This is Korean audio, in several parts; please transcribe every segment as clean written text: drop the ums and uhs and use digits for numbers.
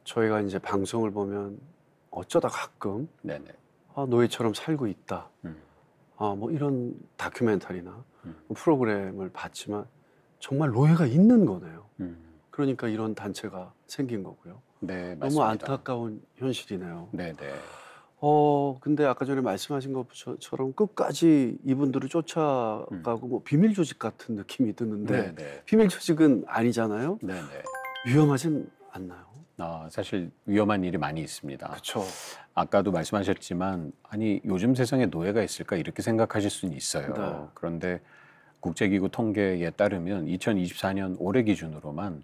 저희가 이제 방송을 보면 어쩌다 가끔 네네. 노예처럼 살고 있다. 뭐 이런 다큐멘터리나 프로그램을 봤지만 정말 노예가 있는 거네요. 그러니까 이런 단체가 생긴 거고요. 네, 맞습니다. 너무 안타까운 현실이네요. 네네. 근데 아까 전에 말씀하신 것처럼 끝까지 이분들을 쫓아가고 뭐 비밀 조직 같은 느낌이 드는데 네네. 비밀 조직은 아니잖아요. 네네. 위험하진 않나요? 사실 위험한 일이 많이 있습니다. 그렇죠. 아까도 말씀하셨지만 아니 요즘 세상에 노예가 있을까 이렇게 생각하실 수는 있어요. 네. 그런데 국제기구 통계에 따르면 2024년 올해 기준으로만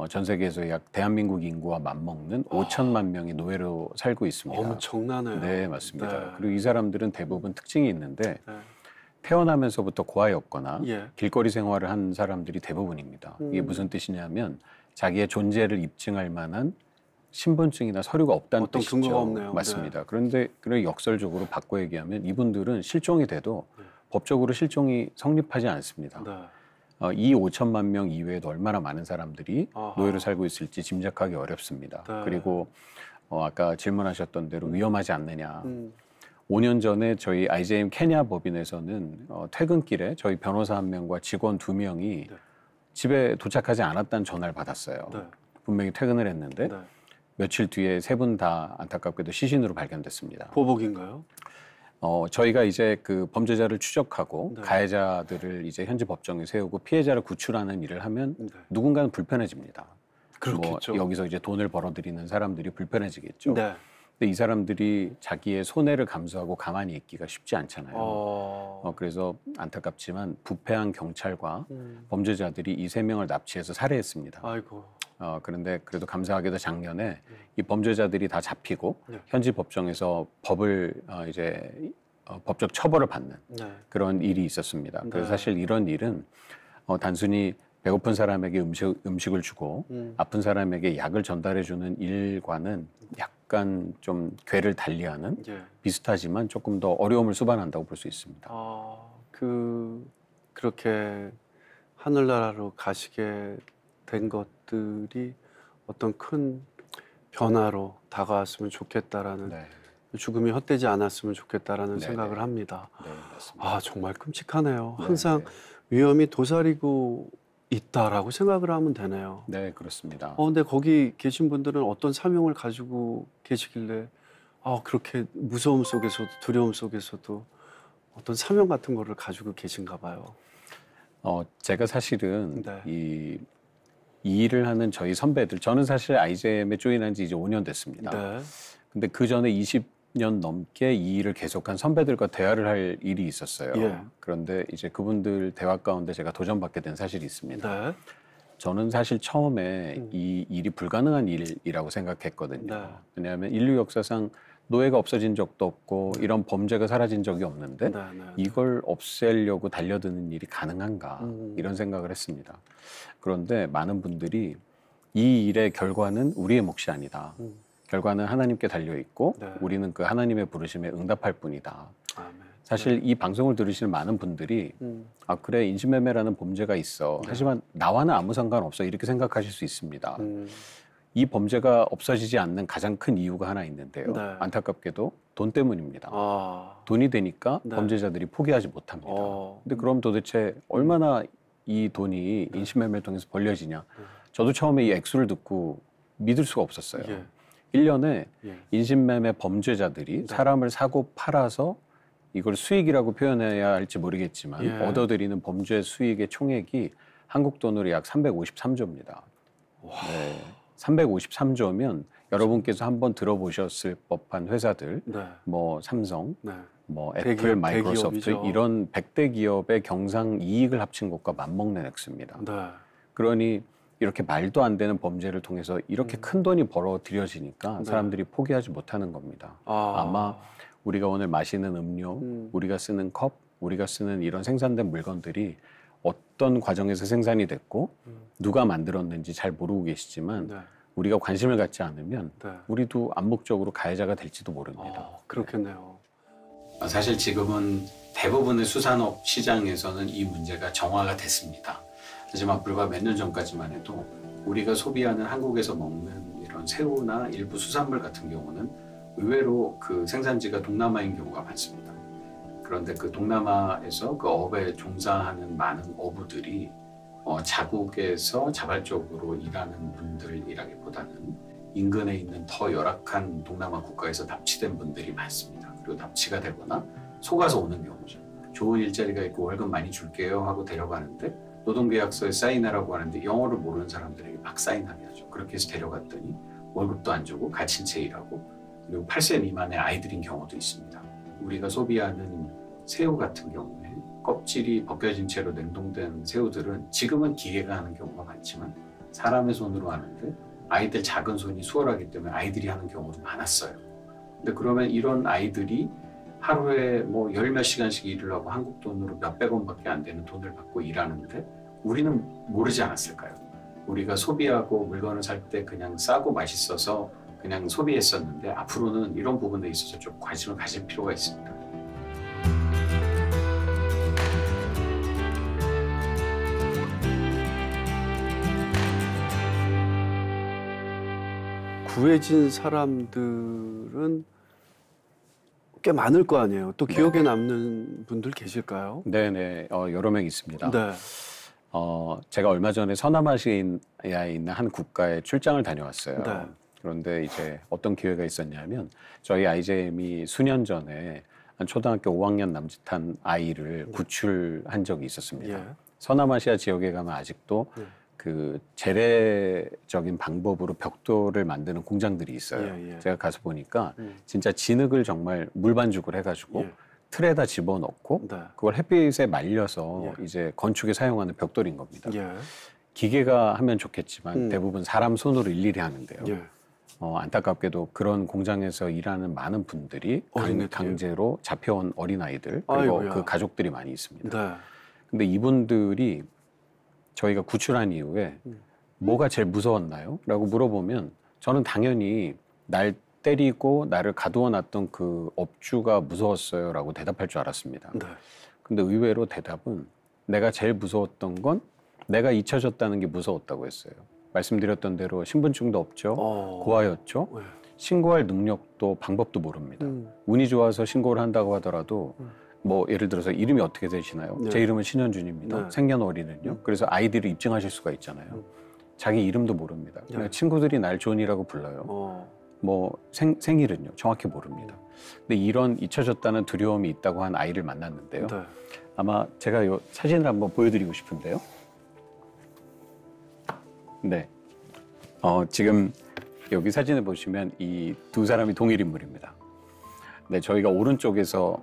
전 세계에서 약 대한민국 인구와 맞먹는 5천만 명이 노예로 살고 있습니다. 엄청나네요. 네, 맞습니다. 네. 그리고 이 사람들은 대부분 특징이 있는데 네. 태어나면서부터 고아였거나 예. 길거리 생활을 한 사람들이 대부분입니다. 이게 무슨 뜻이냐면 자기의 존재를 입증할 만한 신분증이나 서류가 없다는 어떤 뜻이죠. 근거가 없네요. 맞습니다. 그런데 역설적으로 바꿔 얘기하면 이분들은 실종이 돼도 법적으로 실종이 성립하지 않습니다. 네. 이 5천만 명 이외에도 얼마나 많은 사람들이 아하. 노예로 살고 있을지 짐작하기 어렵습니다. 네. 그리고 아까 질문하셨던 대로 위험하지 않느냐. 5년 전에 저희 IJM 케냐 법인에서는 퇴근길에 저희 변호사 1명과 직원 2명이 네. 집에 도착하지 않았다는 전화를 받았어요. 네. 분명히 퇴근을 했는데 네. 며칠 뒤에 3분 다 안타깝게도 시신으로 발견됐습니다. 보복인가요? 저희가 이제 그 범죄자를 추적하고 네. 가해자들을 이제 현지 법정에 세우고 피해자를 구출하는 일을 하면 네. 누군가는 불편해집니다. 그렇겠죠. 뭐 여기서 이제 돈을 벌어들이는 사람들이 불편해지겠죠. 네. 근데 이 사람들이 자기의 손해를 감수하고 가만히 있기가 쉽지 않잖아요. 그래서 안타깝지만 부패한 경찰과 범죄자들이 이 3명을 납치해서 살해했습니다. 아이고. 그런데 그래도 감사하게도 작년에 이 범죄자들이 다 잡히고 네. 현지 법정에서 법을 법적 처벌을 받는 네. 그런 일이 있었습니다. 네. 그래서 사실 이런 일은 단순히 배고픈 사람에게 음식을 주고 아픈 사람에게 약을 전달해주는 일과는 약간 좀 궤를 달리하는 예. 비슷하지만 조금 더 어려움을 수반한다고 볼 수 있습니다. 그렇게 하늘나라로 가시게 된 것들이 어떤 큰 변화로 다가왔으면 좋겠다라는 네. 죽음이 헛되지 않았으면 좋겠다라는 네, 생각을 네. 합니다. 네, 맞습니다. 정말 끔찍하네요. 네, 항상 네. 위험이 도사리고 있다라고 생각을 하면 되네요. 네, 그렇습니다. 근데 거기 계신 분들은 어떤 사명을 가지고 계시길래 그렇게 무서움 속에서도 두려움 속에서도 어떤 사명 같은 거를 가지고 계신가 봐요. 제가 사실은 네. 이 일을 하는 저희 선배들, 저는 사실 IJM에 조인한 지 이제 5년 됐습니다. 네. 근데 그 전에 20년 넘게 이 일을 계속한 선배들과 대화를 할 일이 있었어요. 예. 그런데 이제 그분들 대화 가운데 제가 도전받게 된 사실이 있습니다. 네. 저는 사실 처음에 이 일이 불가능한 일이라고 생각했거든요. 네. 왜냐하면 인류 역사상 노예가 없어진 적도 없고 이런 범죄가 사라진 적이 없는데 네. 이걸 없애려고 달려드는 일이 가능한가 이런 생각을 했습니다. 그런데 많은 분들이 이 일의 결과는 우리의 몫이 아니다. 결과는 하나님께 달려있고 네. 우리는 그 하나님의 부르심에 응답할 뿐이다. 아멘. 사실 이 방송을 들으시는 많은 분들이 그래 인신매매라는 범죄가 있어. 하지만 나와는 아무 상관없어 이렇게 생각하실 수 있습니다. 이 범죄가 없어지지 않는 가장 큰 이유가 하나 있는데요. 네. 안타깝게도 돈 때문입니다. 돈이 되니까 네. 범죄자들이 포기하지 못합니다. 근데 그럼 도대체 얼마나 이 돈이 인신매매를 통해서 벌려지냐. 저도 처음에 이 액수를 듣고 믿을 수가 없었어요. 예. 1년에 예. 인신매매 범죄자들이 사람을 사고 팔아서 이걸 수익이라고 표현해야 할지 모르겠지만 예. 얻어들이는 범죄 수익의 총액이 한국 돈으로 약 353조입니다. 네. 353조면 여러분께서 한번 들어보셨을 법한 회사들, 네. 뭐 삼성, 네. 뭐 대기업, 애플, 마이크로소프트 대기업이죠. 이런 100대 기업의 경상 이익을 합친 것과 맞먹는 액수입니다. 네. 그러니 이렇게 말도 안 되는 범죄를 통해서 이렇게 큰 돈이 벌어들여지니까 사람들이 포기하지 못하는 겁니다. 아마 우리가 오늘 마시는 음료, 우리가 쓰는 컵, 우리가 쓰는 이런 생산된 물건들이 어떤 과정에서 생산이 됐고 누가 만들었는지 잘 모르고 계시지만 네. 우리가 관심을 갖지 않으면 네. 우리도 암묵적으로 가해자가 될지도 모릅니다. 그렇겠네요. 사실 지금은 대부분의 수산업 시장에서는 이 문제가 정화가 됐습니다. 하지만 불과 몇 년 전까지만 해도 우리가 소비하는 한국에서 먹는 이런 이런 새우나 일부 수산물 같은 경우는 의외로 그 생산지가 동남아인 경우가 많습니다. 그런데 그 동남아에서 그 업에 종사하는 많은 어부들이 자국에서 자발적으로 일하는 분들이라기보다는 인근에 있는 더 열악한 동남아 국가에서 납치된 분들이 많습니다. 그리고 납치가 되거나 속아서 오는 경우죠. 좋은 일자리가 있고 월급 많이 줄게요 하고 데려가는데 노동계약서에 사인하라고 하는데 영어를 모르는 사람들에게 막 사인하게 하죠. 그렇게 해서 데려갔더니 월급도 안 주고 갇힌 채 일하고 그리고 8세 미만의 아이들인 경우도 있습니다. 우리가 소비하는 새우 같은 경우에 껍질이 벗겨진 채로 냉동된 새우들은 지금은 기계가 하는 경우가 많지만 사람의 손으로 하는데 아이들 작은 손이 수월하기 때문에 아이들이 하는 경우도 많았어요. 근데 그러면 이런 아이들이 하루에 뭐 10몇 시간씩 일을 하고 한국 돈으로 몇백 원밖에 안 되는 돈을 받고 일하는데 우리는 모르지 않았을까요? 우리가 소비하고 물건을 살 때 그냥 싸고 맛있어서 그냥 소비했었는데 앞으로는 이런 부분에 있어서 좀 관심을 가질 필요가 있습니다. 구해진 사람들은 꽤 많을 거 아니에요. 또 기억에 남는 분들 계실까요? 네네, 여러 명 있습니다. 네. 제가 얼마 전에 서남아시아에 있는 한 국가에 출장을 다녀왔어요. 네. 그런데 이제 어떤 기회가 있었냐면 저희 IJM이 수년 전에 한 초등학교 5학년 남짓한 아이를 구출한 적이 있었습니다. 예. 서남아시아 지역에 가면 아직도 그 재래적인 방법으로 벽돌을 만드는 공장들이 있어요. 예. 제가 가서 보니까 진짜 진흙을 정말 물반죽을 해가지고 틀에다 집어넣고 네. 그걸 햇빛에 말려서 이제 건축에 사용하는 벽돌인 겁니다. 예. 기계가 하면 좋겠지만 대부분 사람 손으로 일일이 하는데요. 예. 안타깝게도 그런 공장에서 일하는 많은 분들이 강제로 잡혀온 어린아이들 그리고 아이고야. 그 가족들이 많이 있습니다. 네. 근데 이분들이 저희가 구출한 이후에 뭐가 제일 무서웠나요? 라고 물어보면 저는 당연히 날 때리고 나를 가두어 놨던 그 업주가 무서웠어요 라고 대답할 줄 알았습니다. 네. 근데 의외로 대답은 내가 제일 무서웠던 건 내가 잊혀졌다는 게 무서웠다고 했어요. 말씀드렸던 대로 신분증도 없죠. 고아였죠. 네. 신고할 능력도 방법도 모릅니다. 운이 좋아서 신고를 한다고 하더라도 뭐 예를 들어서 이름이 어떻게 되시나요? 네. 제 이름은 신현준입니다. 네. 생년월일은요. 그래서 아이디를 입증하실 수가 있잖아요. 자기 이름도 모릅니다. 그냥 친구들이 날 존이라고 불러요. 뭐 생일은요. 정확히 모릅니다. 근데 이런 잊혀졌다는 두려움이 있다고 한 아이를 만났는데요. 네. 아마 제가 이 사진을 한번 보여드리고 싶은데요. 네. 지금 여기 사진을 보시면 이 두 사람이 동일 인물입니다. 네, 저희가 오른쪽에서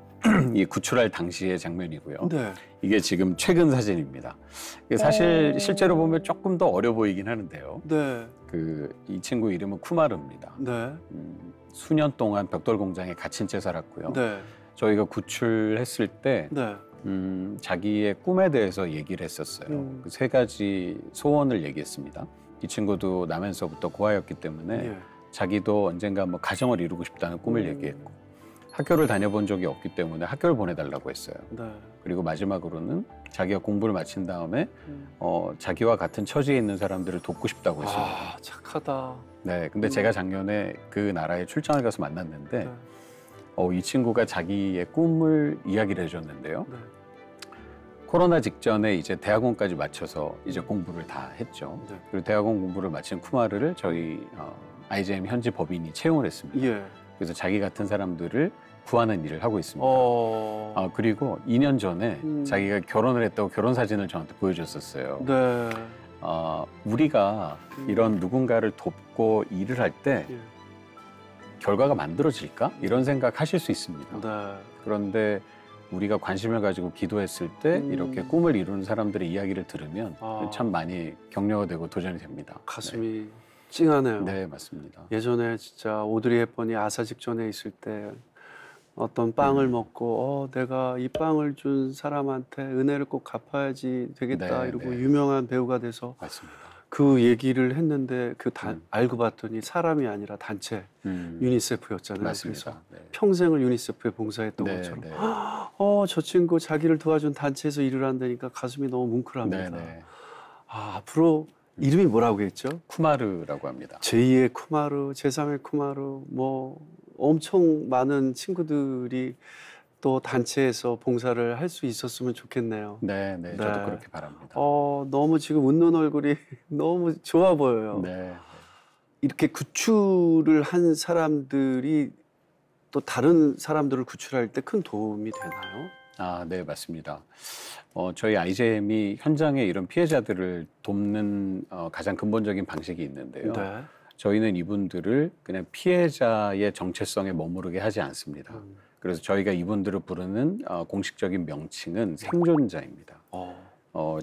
이 구출할 당시의 장면이고요. 네. 이게 지금 최근 사진입니다. 이게 사실 실제로 보면 조금 더 어려 보이긴 하는데요. 네. 이 친구 이름은 쿠마르입니다. 네. 수년 동안 벽돌 공장에 갇힌 채 살았고요. 네. 저희가 구출했을 때 네. 자기의 꿈에 대해서 얘기를 했었어요. 그 세 가지 소원을 얘기했습니다. 이 친구도 나면서부터 고아였기 때문에 자기도 언젠가 뭐 가정을 이루고 싶다는 꿈을 얘기했고 학교를 다녀본 적이 없기 때문에 학교를 보내달라고 했어요. 네. 그리고 마지막으로는 자기가 공부를 마친 다음에 자기와 같은 처지에 있는 사람들을 돕고 싶다고 했습니다. 아, 착하다. 네, 근데 제가 작년에 그 나라에 출장을 가서 만났는데 이 친구가 자기의 꿈을 이야기를 해줬는데요. 네. 코로나 직전에 이제 대학원까지 마쳐서 이제 공부를 다 했죠. 네. 그리고 대학원 공부를 마친 쿠마르를 저희 IJM 현지 법인이 채용을 했습니다. 예. 그래서 자기 같은 사람들을 구하는 일을 하고 있습니다. 그리고 2년 전에 자기가 결혼을 했다고 결혼 사진을 저한테 보여줬었어요. 네. 우리가 이런 누군가를 돕고 일을 할 때 결과가 만들어질까? 이런 생각 하실 수 있습니다. 네. 그런데 우리가 관심을 가지고 기도했을 때 이렇게 꿈을 이루는 사람들의 이야기를 들으면 참 많이 격려가 되고 도전이 됩니다. 가슴이 찡하네요. 네, 맞습니다. 예전에 진짜 오드리 헵번이 아사 직전에 있을 때 어떤 빵을 먹고 내가 이 빵을 준 사람한테 은혜를 꼭 갚아야지 되겠다 이러고 유명한 배우가 돼서 맞습니다. 그 얘기를 했는데 알고 봤더니 사람이 아니라 단체 유니세프였잖아요. 맞습니다. 그래서 평생을 유니세프에 봉사했던 것처럼 저 친구 자기를 도와준 단체에서 일을 한다니까 가슴이 너무 뭉클합니다. 앞으로 이름이 뭐라고 했죠? 쿠마르라고 합니다. 제2의 쿠마르, 제3의 쿠마르, 뭐 엄청 많은 친구들이 또 단체에서 봉사를 할 수 있었으면 좋겠네요. 네, 네, 저도 그렇게 바랍니다. 너무 지금 웃는 얼굴이 너무 좋아 보여요. 네. 이렇게 구출을 한 사람들이 또 다른 사람들을 구출할 때 큰 도움이 되나요? 아, 네, 맞습니다. 저희 IJM이 현장에 이런 피해자들을 돕는 가장 근본적인 방식이 있는데요. 네. 저희는 이분들을 그냥 피해자의 정체성에 머무르게 하지 않습니다. 그래서 저희가 이분들을 부르는 공식적인 명칭은 생존자입니다.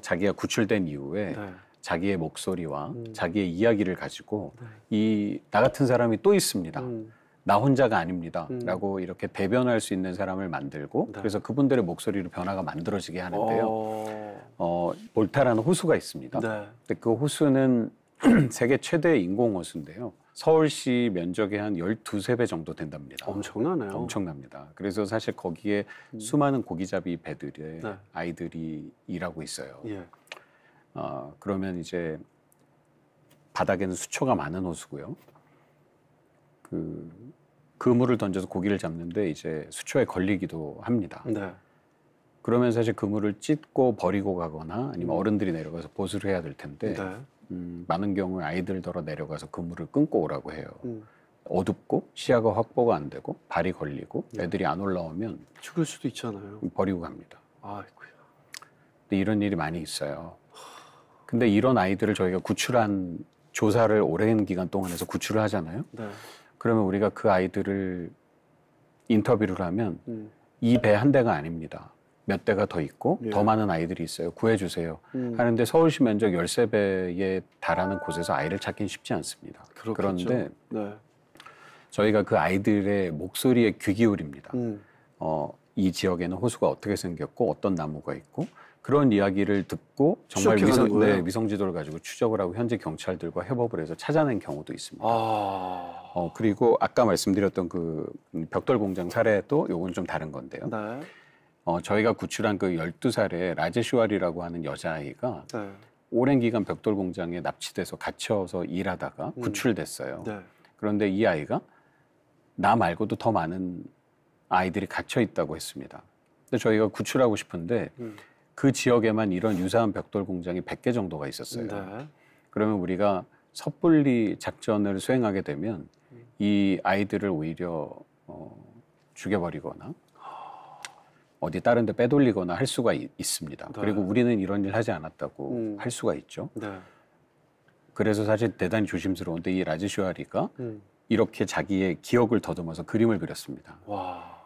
자기가 구출된 이후에 네. 자기의 목소리와 자기의 이야기를 가지고 나 같은 사람이 또 있습니다. 나 혼자가 아닙니다. 라고 이렇게 대변할 수 있는 사람을 만들고 네. 그래서 그분들의 목소리로 변화가 만들어지게 하는데요. 볼타라는 호수가 있습니다. 네. 근데 그 호수는 세계 최대의 인공 호수인데요. 서울시 면적의 한 12배 정도 된답니다. 엄청나네요. 엄청납니다. 그래서 사실 거기에 수많은 고기잡이 배들의 네. 아이들이 일하고 있어요. 예. 그러면 이제 바닥에는 수초가 많은 호수고요. 그물을 던져서 고기를 잡는데 이제 수초에 걸리기도 합니다. 네. 그러면 사실 그물을 찢고 버리고 가거나 아니면 어른들이 내려가서 보수를 해야 될 텐데 네. 많은 경우에 아이들더러 내려가서 그물을 끊고 오라고 해요. 어둡고 시야가 확보가 안 되고 발이 걸리고 애들이 안 올라오면 죽을 수도 있잖아요. 버리고 갑니다. 아이고야. 근데 이런 일이 많이 있어요. 근데 이런 아이들을 저희가 구출한 조사를 오랜 기간 동안 해서 구출을 하잖아요. 네. 그러면 우리가 그 아이들을 인터뷰를 하면 이 배 한 대가 아닙니다. 몇 대가 더 있고 예. 더 많은 아이들이 있어요. 구해주세요. 하는데 서울시 면적 13배에 달하는 곳에서 아이를 찾긴 쉽지 않습니다. 그렇겠죠. 그런데 네. 저희가 그 아이들의 목소리에 귀 기울입니다. 이 지역에는 호수가 어떻게 생겼고 어떤 나무가 있고 그런 이야기를 듣고 정말 위성 지도를 가지고 추적을 하고 현지 경찰들과 협업을 해서 찾아낸 경우도 있습니다. 그리고 아까 말씀드렸던 그 벽돌 공장 사례도 요건 좀 다른 건데요. 네. 저희가 구출한 그 12살의 라제슈아리라고 하는 여자아이가 네. 오랜 기간 벽돌 공장에 납치돼서 갇혀서 일하다가 구출됐어요. 네. 그런데 이 아이가 나 말고도 더 많은 아이들이 갇혀 있다고 했습니다. 근데 저희가 구출하고 싶은데 그 지역에만 이런 유사한 벽돌 공장이 100개 정도가 있었어요. 네. 그러면 우리가 섣불리 작전을 수행하게 되면 이 아이들을 오히려 죽여버리거나 어디 다른 데 빼돌리거나 할 수가 있습니다. 네. 그리고 우리는 이런 일 하지 않았다고 할 수가 있죠. 네. 그래서 사실 대단히 조심스러운데 이 라지슈아리가 이렇게 자기의 기억을 더듬어서 그림을 그렸습니다. 와.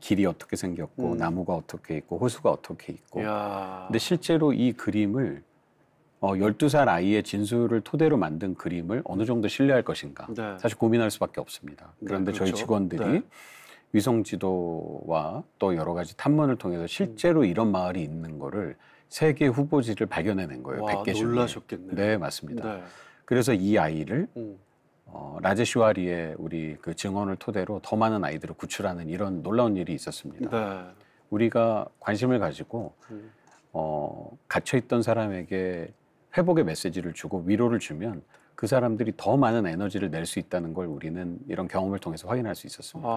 길이 어떻게 생겼고 나무가 어떻게 있고 호수가 어떻게 있고. 이야. 근데 실제로 이 그림을 12살 아이의 진술을 토대로 만든 그림을 어느 정도 신뢰할 것인가. 네. 사실 고민할 수밖에 없습니다. 그런데 네, 저희 그렇죠. 직원들이 네. 위성 지도와 또 여러 가지 탐문을 통해서 실제로 이런 마을이 있는 거를 세계 후보지를 발견해낸 거예요. 와, 100개 중에. 놀라셨겠네요. 네, 맞습니다. 네. 그래서 이 아이를 음. 라제슈아리의 우리 그 증언을 토대로 더 많은 아이들을 구출하는 이런 놀라운 일이 있었습니다. 네. 우리가 관심을 가지고 갇혀있던 사람에게 회복의 메시지를 주고 위로를 주면 그 사람들이 더 많은 에너지를 낼 수 있다는 걸 우리는 이런 경험을 통해서 확인할 수 있었습니다.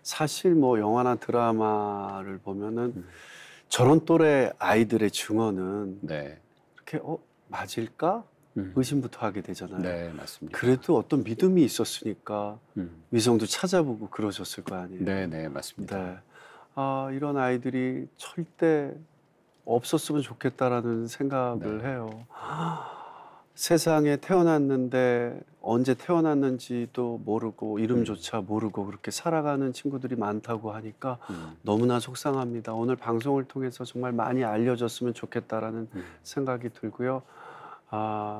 사실 뭐 영화나 드라마를 보면은 저런 또래 아이들의 증언은 네. 이렇게 맞을까? 의심부터 하게 되잖아요. 네, 맞습니다. 그래도 어떤 믿음이 있었으니까 위성도 찾아보고 그러셨을 거 아니에요. 네, 네, 맞습니다. 네. 이런 아이들이 절대 없었으면 좋겠다라는 생각을 네. 해요. 세상에 태어났는데 언제 태어났는지도 모르고 이름조차 모르고 그렇게 살아가는 친구들이 많다고 하니까 너무나 속상합니다. 오늘 방송을 통해서 정말 많이 알려졌으면 좋겠다라는 생각이 들고요.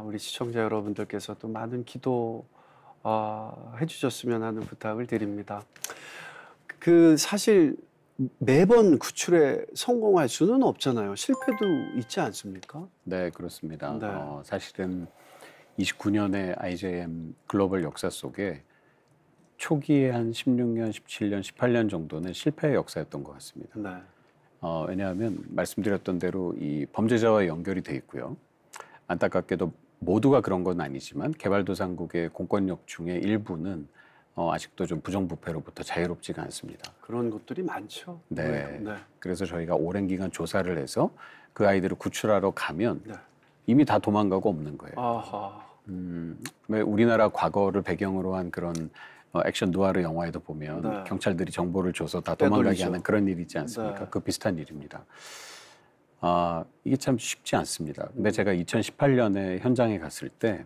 우리 시청자 여러분들께서도 많은 기도 해주셨으면 하는 부탁을 드립니다. 사실 매번 구출에 성공할 수는 없잖아요. 실패도 있지 않습니까? 네, 그렇습니다. 네. 사실은 29년의 IJM 글로벌 역사 속에 초기에 한 16년, 17년, 18년 정도는 실패의 역사였던 것 같습니다. 네. 왜냐하면 말씀드렸던 대로 이 범죄자와 연결이 돼 있고요. 안타깝게도 모두가 그런 건 아니지만 개발도상국의 공권력 중에 일부는 아직도 좀 부정부패로부터 자유롭지가 않습니다. 그런 것들이 많죠. 네. 네. 그래서 저희가 오랜 기간 조사를 해서 그 아이들을 구출하러 가면 네. 이미 다 도망가고 없는 거예요. 아하. 왜 우리나라 과거를 배경으로 한 그런 액션 누아르 영화에도 보면 네. 경찰들이 정보를 줘서 다 도망가게 하는 그런 일이 있지 않습니까? 네. 그 비슷한 일입니다. 이게 참 쉽지 않습니다. 근데 제가 2018년에 현장에 갔을 때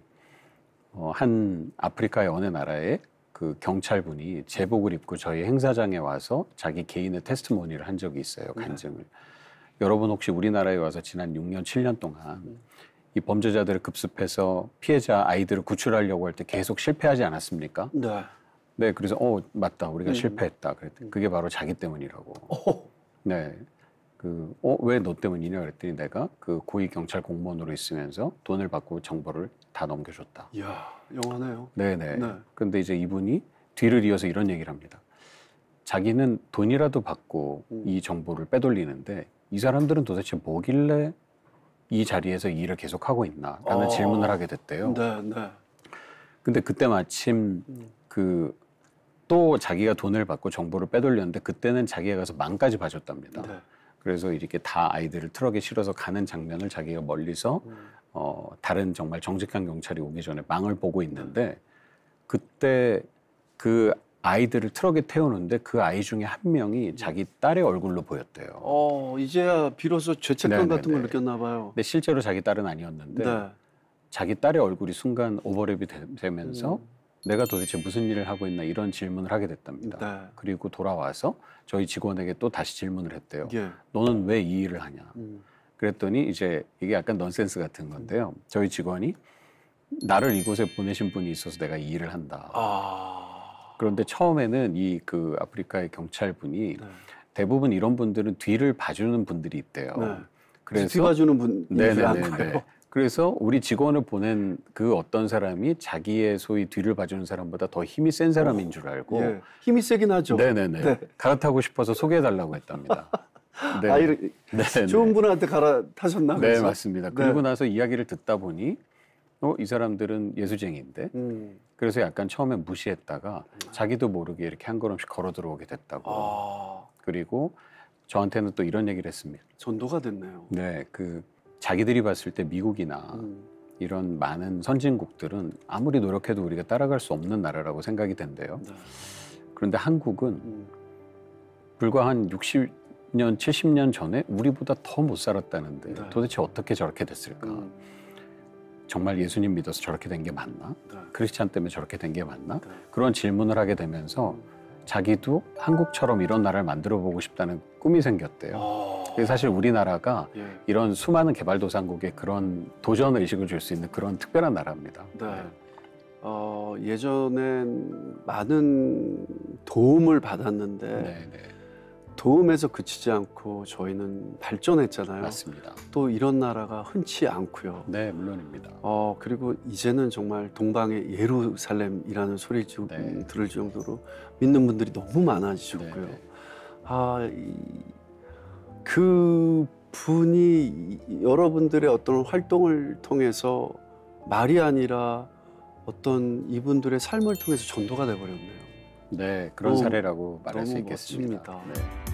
한 아프리카의 어느 나라에 그 경찰분이 제복을 입고 저희 행사장에 와서 자기 개인의 테스트모니를 한 적이 있어요. 간증을. 네. 여러분 혹시 우리나라에 와서 지난 6년, 7년 동안 이 범죄자들을 급습해서 피해자 아이들을 구출하려고 할 때 계속 실패하지 않았습니까? 네. 네, 그래서 맞다. 우리가 실패했다. 그랬더니 그게 바로 자기 때문이라고. 네. 왜 너 때문이냐 그랬더니 내가 그 고위 경찰 공무원으로 있으면서 돈을 받고 정보를 다 넘겨줬다. 이야, 영화네요. 네네. 네. 근데 이제 이분이 뒤를 이어서 이런 얘기를 합니다. 자기는 돈이라도 받고 이 정보를 빼돌리는데 이 사람들은 도대체 뭐길래 이 자리에서 이 일을 계속하고 있나 라는 질문을 하게 됐대요. 네, 네. 근데 그때 마침 또 자기가 돈을 받고 정보를 빼돌렸는데 그때는 자기가 가서 망까지 봐줬답니다. 네. 그래서 이렇게 다 아이들을 트럭에 실어서 가는 장면을 자기가 멀리서 다른 정말 정직한 경찰이 오기 전에 망을 보고 있는데 그때 그 아이들을 트럭에 태우는데 그 아이 중에 한 명이 자기 딸의 얼굴로 보였대요. 이제야 비로소 죄책감 같은 걸 느꼈나 봐요. 근데 실제로 자기 딸은 아니었는데 네. 자기 딸의 얼굴이 순간 오버랩이 되면서 내가 도대체 무슨 일을 하고 있나 이런 질문을 하게 됐답니다. 네. 그리고 돌아와서 저희 직원에게 또 다시 질문을 했대요. 예. 너는 왜 이 일을 하냐? 그랬더니 이제 이게 약간 넌센스 같은 건데요. 저희 직원이 나를 이곳에 보내신 분이 있어서 내가 이 일을 한다. 그런데 처음에는 그 아프리카의 경찰분이 네. 대부분 이런 분들은 뒤를 봐주는 분들이 있대요. 네. 그래서 뒤 봐주는 분이 네네네. 그래서 우리 직원을 보낸 그 어떤 사람이 자기의 소위 뒤를 봐주는 사람보다 더 힘이 센 사람인 줄 알고 예. 힘이 세긴 하죠. 네네네. 네. 갈아타고 싶어서 소개해달라고 했답니다. 네. 좋은 분한테 갈아타셨나? 네, 맞습니다. 그리고 나서 이야기를 듣다 보니 이 사람들은 예수쟁이인데 그래서 약간 처음에 무시했다가 자기도 모르게 이렇게 한 걸음씩 걸어 들어오게 됐다고. 그리고 저한테는 또 이런 얘기를 했습니다. 전도가 됐네요. 네, 자기들이 봤을 때 미국이나 이런 많은 선진국들은 아무리 노력해도 우리가 따라갈 수 없는 나라라고 생각이 된대요. 네. 그런데 한국은 불과 한 60년, 70년 전에 우리보다 더 못 살았다는데 네. 도대체 어떻게 저렇게 됐을까? 정말 예수님 믿어서 저렇게 된 게 맞나? 네. 크리스찬 때문에 저렇게 된 게 맞나? 네. 그런 질문을 하게 되면서 자기도 한국처럼 이런 나라를 만들어 보고 싶다는 꿈이 생겼대요. 사실 우리나라가 이런 수많은 개발도상국에 그런 도전 의식을 줄 수 있는 그런 특별한 나라입니다. 네. 예전엔 많은 도움을 받았는데 네네. 도움에서 그치지 않고 저희는 발전했잖아요. 맞습니다. 또 이런 나라가 흔치 않고요. 네, 물론입니다. 그리고 이제는 정말 동방의 예루살렘이라는 소리 들을 정도로 믿는 분들이 너무 많아지셨고요. 그 분이 여러분들의 어떤 활동을 통해서 말이 아니라 어떤 이분들의 삶을 통해서 전도가 돼버렸네요. 네, 그런 사례라고 말할 수 있겠습니다. 멋집니다. 네.